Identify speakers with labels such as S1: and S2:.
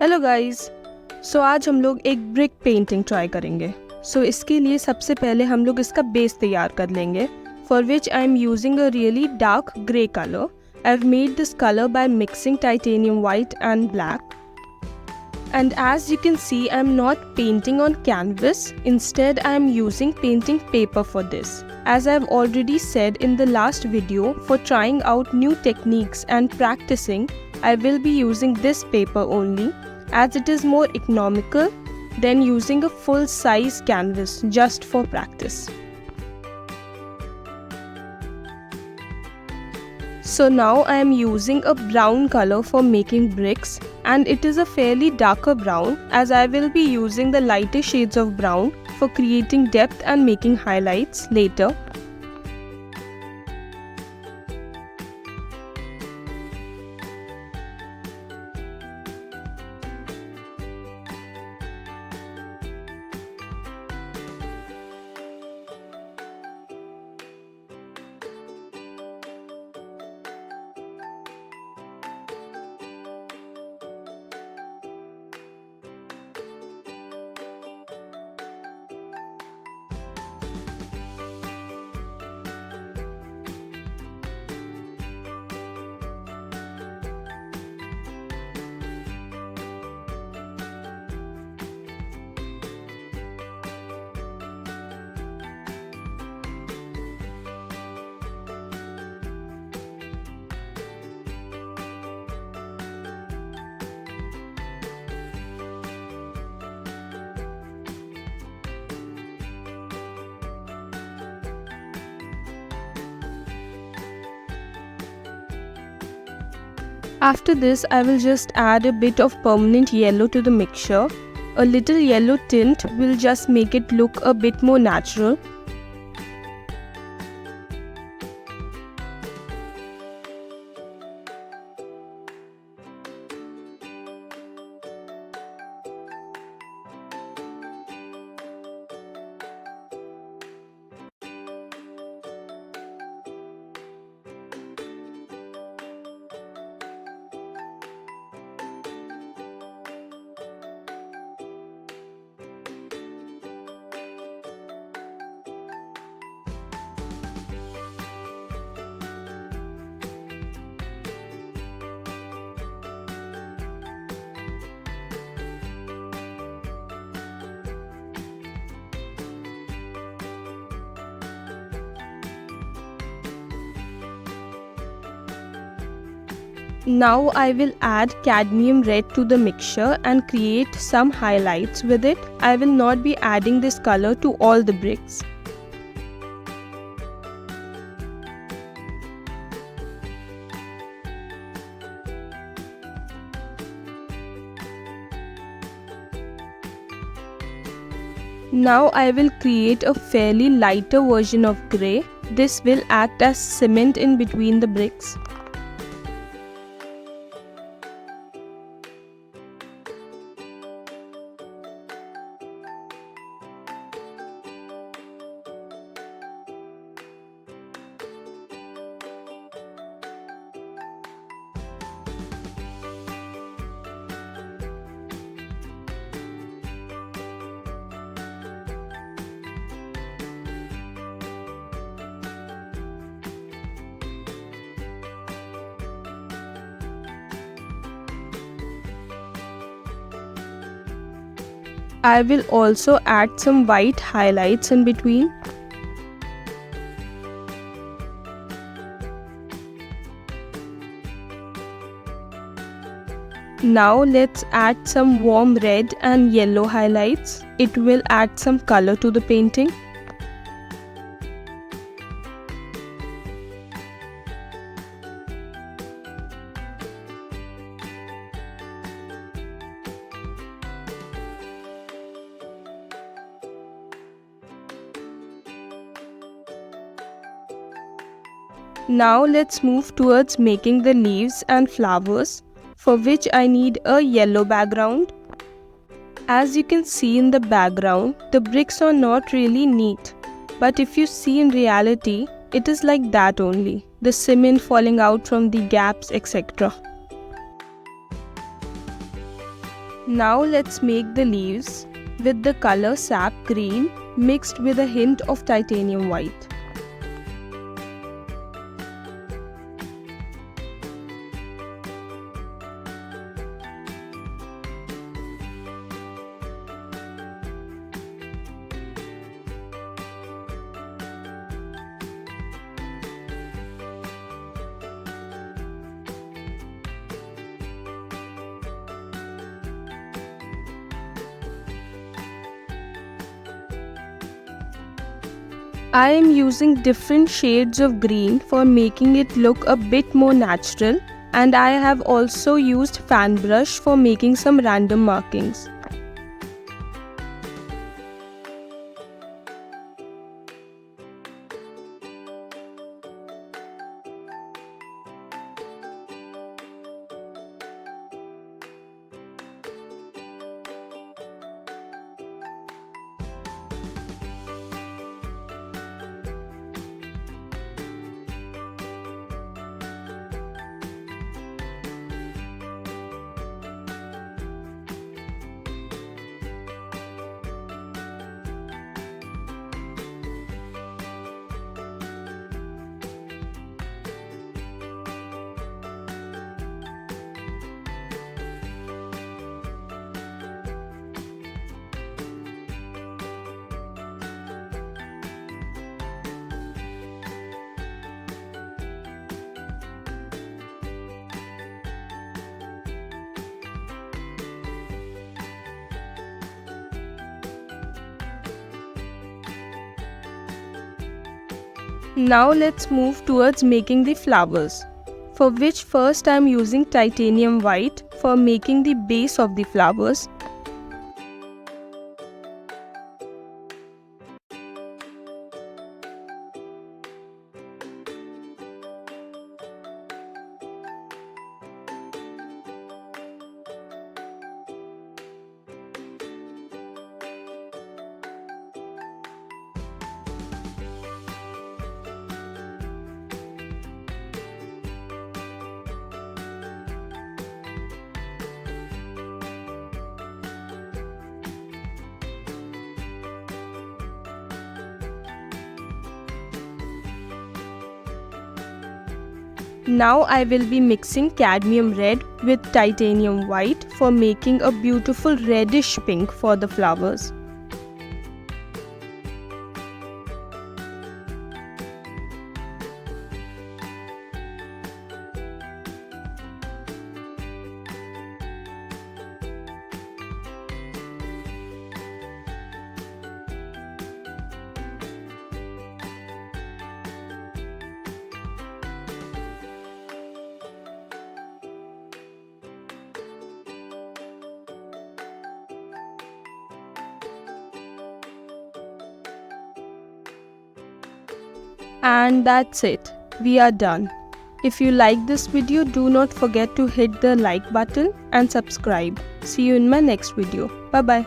S1: Hello guys. आज हम लोग एक ब्रिक पेंटिंग ट्राई करेंगे। इसके लिए सबसे पहले हम लोग इसका बेस तैयार कर लेंगे, for which I am using a really dark grey colour. I have made this colour by mixing titanium white and black. And as you can see, I am not painting on canvas. Instead, I am using painting paper for this. As I have already said in the last video, for trying out new techniques and practicing, I will be using this paper only, as it is more economical than using a full-size canvas just for practice. So now I am using a brown color for making bricks, and it is a fairly darker brown, as I will be using the lighter shades of brown for creating depth and making highlights later. After this, I will just add a bit of permanent yellow to the mixture. A little yellow tint will just make it look a bit more natural. Now I will add cadmium red to the mixture and create some highlights with it. I will not be adding this color to all the bricks. Now I will create a fairly lighter version of grey. This will act as cement in between the bricks. I will also add some white highlights in between. Now let's add some warm red and yellow highlights. It will add some color to the painting. Now let's move towards making the leaves and flowers, for which I need a yellow background. As you can see in the background, the bricks are not really neat, but if you see in reality, it is like that only, the cement falling out from the gaps, etc. Now let's make the leaves with the color sap green mixed with a hint of titanium white. I am using different shades of green for making it look a bit more natural, and I have also used fan brush for making some random markings. Now let's move towards making the flowers, for which first I am using titanium white for making the base of the flowers. Now I will be mixing cadmium red with titanium white for making a beautiful reddish pink for the flowers. And that's it. We are done. If you like this video, do not forget to hit the like button and subscribe. See you in my next video. Bye bye.